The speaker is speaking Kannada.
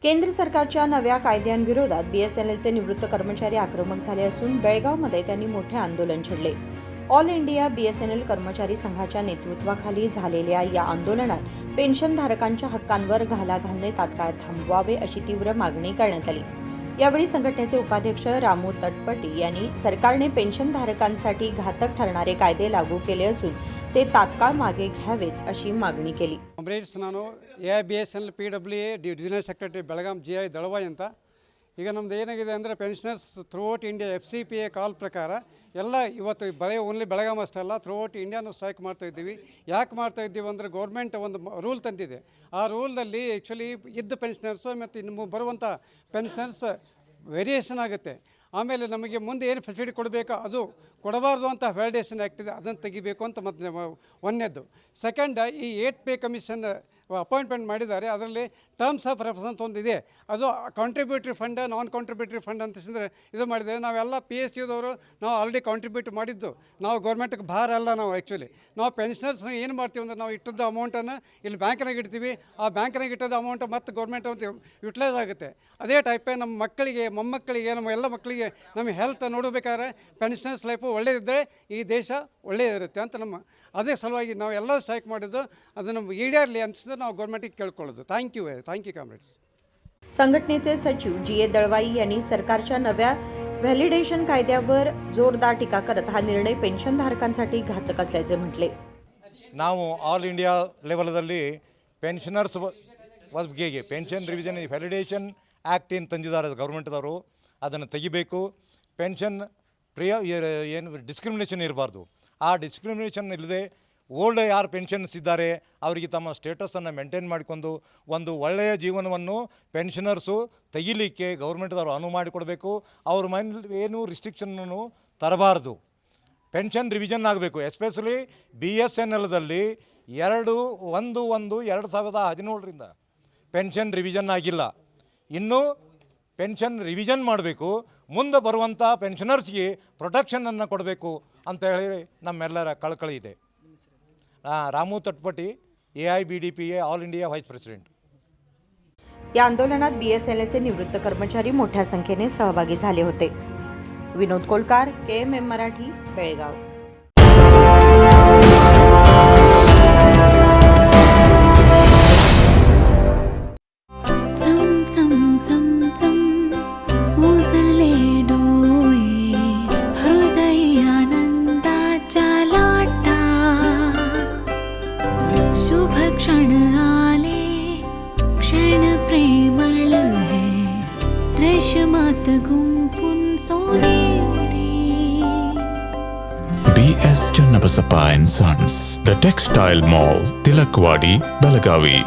केंद्र सरकारच्या नव्या कायद्यांविरोधात बीएसएनएलचे निवृत्त कर्मचारी आक्रमक झाले असून बेळगावमध्ये त्यांनी मोठे आंदोलन छेडले. ऑल इंडिया बीएसएनएल कर्मचारी संघाच्या नेतृत्वाखाली झालेल्या या आंदोलनात पेन्शनधारकांच्या हक्कांवर घाला घालणे तात्काळ थांबवावे अशी तीव्र मागणी करण्यात आली. यावेळी संघटनेचे उपाध्यक्ष रामू तटपटी यांनी सरकारने पेन्शनधारकांसाठी घातक ठरणारे कायदे लागू केले असून ते तात्काळ मागे घ्यावेत अशी मागणी केली. ನಾನು AIBSNL PWA divisional secretary Belgaum GI ದಳವಾಯಿ ಅಂತ. ಈಗ ನಮ್ದು ಏನಾಗಿದೆ ಅಂದರೆ ಪೆನ್ಷನರ್ಸ್ ಥ್ರೂಔಟ್ ಇಂಡಿಯಾ FCPA ಕಾಲ್ ಪ್ರಕಾರ ಎಲ್ಲ ಇವತ್ತು ಬರೀ ಓನ್ಲಿ ಬೆಳಗಾಂ ಅಷ್ಟೇ ಅಲ್ಲ ಥ್ರೂಔಟ್ ಇಂಡಿಯಾನು ಸ್ಟ್ರೈಕ್ ಮಾಡ್ತಾಯಿದ್ದೀವಿ. ಯಾಕೆ ಮಾಡ್ತಾಯಿದ್ದೀವಿ ಅಂದರೆ ಗೌರ್ಮೆಂಟ್ ಒಂದು ರೂಲ್ ತಂದಿದೆ. ಆ ರೂಲ್ನಲ್ಲಿ ಆ್ಯಕ್ಚುಲಿ ಇದ್ದ ಪೆನ್ಷನರ್ಸು ಮತ್ತು ಇನ್ನು ಬರುವಂಥ ಪೆನ್ಷನರ್ಸ್ ವೇರಿಯೇಷನ್ ಆಗುತ್ತೆ. ಆಮೇಲೆ ನಮಗೆ ಮುಂದೆ ಏನು ಫೆಸಿಲಿಟಿ ಕೊಡಬೇಕು ಅದು ಕೊಡಬಾರ್ದು ಅಂತ ವ್ಯಾಲಿಡೇಷನ್ ಆ್ಯಕ್ಟ್ ಇದೆ, ಅದನ್ನು ತೆಗಿಬೇಕು ಅಂತ ಮತ್ತು ಒಂದನೇದ್ದು. ಸೆಕೆಂಡ್, ಈ 8 ಪೇ ಕಮಿಷನ್ ಅಪಾಯಿಂಟ್ಮೆಂಟ್ ಮಾಡಿದ್ದಾರೆ. ಅದರಲ್ಲಿ ಟರ್ಮ್ಸ್ ಆಫ್ ರೆಫರೆನ್ಸ್ ಒಂದಿದೆ, ಅದು ಕಾಂಟ್ರಿಬ್ಯೂಟ್ರಿ ಫಂಡ್ ನಾನ್ ಕಾಂಟ್ರಿಬ್ಯೂಟ್ರಿ ಫಂಡ್ ಅಂತಂದರೆ ಇದು ಮಾಡಿದ್ದಾರೆ. ನಾವೆಲ್ಲ PSUದವರು ನಾವು ಆಲ್ರೆಡಿ ಕಾಂಟ್ರಿಬ್ಯೂಟ್ ಮಾಡಿದ್ದು, ನಾವು ಗೌರ್ಮೆಂಟ್ಗೆ ಭಾರ ಅಲ್ಲ. ನಾವು ಆ್ಯಕ್ಚುಲಿ ನಾವು ಪೆನ್ಷನರ್ಸ್ ಏನು ಮಾಡ್ತೀವಿ ಅಂದರೆ ನಾವು ಇಟ್ಟದ್ದು ಅಮೌಂಟನ್ನು ಇಲ್ಲಿ ಬ್ಯಾಂಕ್ನಾಗ ಇಡ್ತೀವಿ. ಆ ಬ್ಯಾಂಕ್ನಾಗ ಇಟ್ಟದ್ದು ಅಮೌಂಟ್ ಮತ್ತು ಗೌರ್ಮೆಂಟ್ ಅಂತ ಯುಟಿಲೈಸ್ ಆಗುತ್ತೆ. ಅದೇ ಟೈಪೇ ನಮ್ಮ ಮಕ್ಕಳಿಗೆ ಮೊಮ್ಮಕ್ಕಳಿಗೆ ನಮ್ಮ ಎಲ್ಲ ಮಕ್ಕಳಿಗೆ ನಮ್ಮ ಹೆಲ್ತ್ ನೋಡಬೇಕಾದ್ರೆ ಪೆನ್ಷನರ್ಸ್ ಲೈಫು ಒಳ್ಳೆಯದಿದ್ದರೆ ಈ ದೇಶ ಒಳ್ಳೆಯದಿರುತ್ತೆ ಅಂತ ನಮ್ಮ ಅದೇ ಸಲುವಾಗಿ ನಾವು ಎಲ್ಲ ಸ್ಟ್ರೈಕ್ ಮಾಡಿದ್ದು. ಅದನ್ನು ಈಡೇರಲಿ ಅನಿಸಿದ್ರೆ ನಾವು ಗೌರ್ಮೆಂಟಿಗೆ ಕೇಳ್ಕೊಳ್ಳೋದು. Thank you comrades. संघटनेचे सचिव GA दळवाई यांनी सरकारच्या नव्या व्हॅलिडेशन कायद्यावर जोरदार टीका करत हा निर्णय पेन्शनधारकांसाठी घातक असल्याचे म्हटले. ನಾವು ಆಲ್ ಇಂಡಿಯಾ ಲೆವೆಲಲ್ಲಿ ಪೆನ್ಷನರ್ಸ್ ಬಗೆಗೆ ಪೆನ್ಷನ್ ರಿವಿಷನ್ ವ್ಯಾಲಿಡೇಷನ್ ಆ್ಯಕ್ಟ್ ಏನು ತಂದಿದ್ದಾರೆ ಗೌರ್ಮೆಂಟ್ದವರು, ಅದನ್ನು ತೆಗಿಬೇಕು. ಪೆನ್ಷನ್ ಏನು ಡಿಸ್ಕ್ರಿಮಿನೇಷನ್ ಇರಬಾರ್ದು. ಆ ಡಿಸ್ಕ್ರಿಮಿನೇಷನ್ ಇಲ್ಲದೆ ಓಲ್ಡ್ ಯಾರು ಪೆನ್ಷನ್ಸ್ ಇದ್ದಾರೆ ಅವರಿಗೆ ತಮ್ಮ ಸ್ಟೇಟಸನ್ನು ಮೇಂಟೈನ್ ಮಾಡಿಕೊಂಡು ಒಂದು ಒಳ್ಳೆಯ ಜೀವನವನ್ನು ಪೆನ್ಷನರ್ಸು ತೆಗಿಲಿಕ್ಕೆ ಗೌರ್ಮೆಂಟ್ದವರು ಅನುವು ಮಾಡಿಕೊಡಬೇಕು. ಅವ್ರ ಮೈಂಡ್ ಏನು ರಿಸ್ಟ್ರಿಕ್ಷನನ್ನು ತರಬಾರ್ದು. ಪೆನ್ಷನ್ ರಿವಿಷನ್ ಆಗಬೇಕು. ಎಸ್ಪೆಷಲಿ BSNLದಲ್ಲಿ 2/1/2017 ಪೆನ್ಷನ್ ರಿವಿಷನ್ ಆಗಿಲ್ಲ. ಇನ್ನೂ ಪೆನ್ಷನ್ ರಿವಿಷನ್ ಮಾಡಬೇಕು. ಮುಂದೆ ಬರುವಂಥ ಪೆನ್ಷನರ್ಸ್ಗೆ ಪ್ರೊಟೆಕ್ಷನನ್ನು ಕೊಡಬೇಕು ಅಂತ ಹೇಳಿ ನಮ್ಮೆಲ್ಲರ ಕಳಕಳಿ ಇದೆ. Ramu Tatpati AIBDPA all India vice president. या आंदोलनात BSNLचे निवृत्त कर्मचारी मोठ्या संख्येने सहभागी झाले होते. विनोद कोलकार, KMM मराठी, बेळगाव. क्षण आले क्षण प्रेमळ है रेशमात गुंफून सोनेरी. BS Channabasappa and Sons, The Textile Mall, Tilakvadi, Belagavi.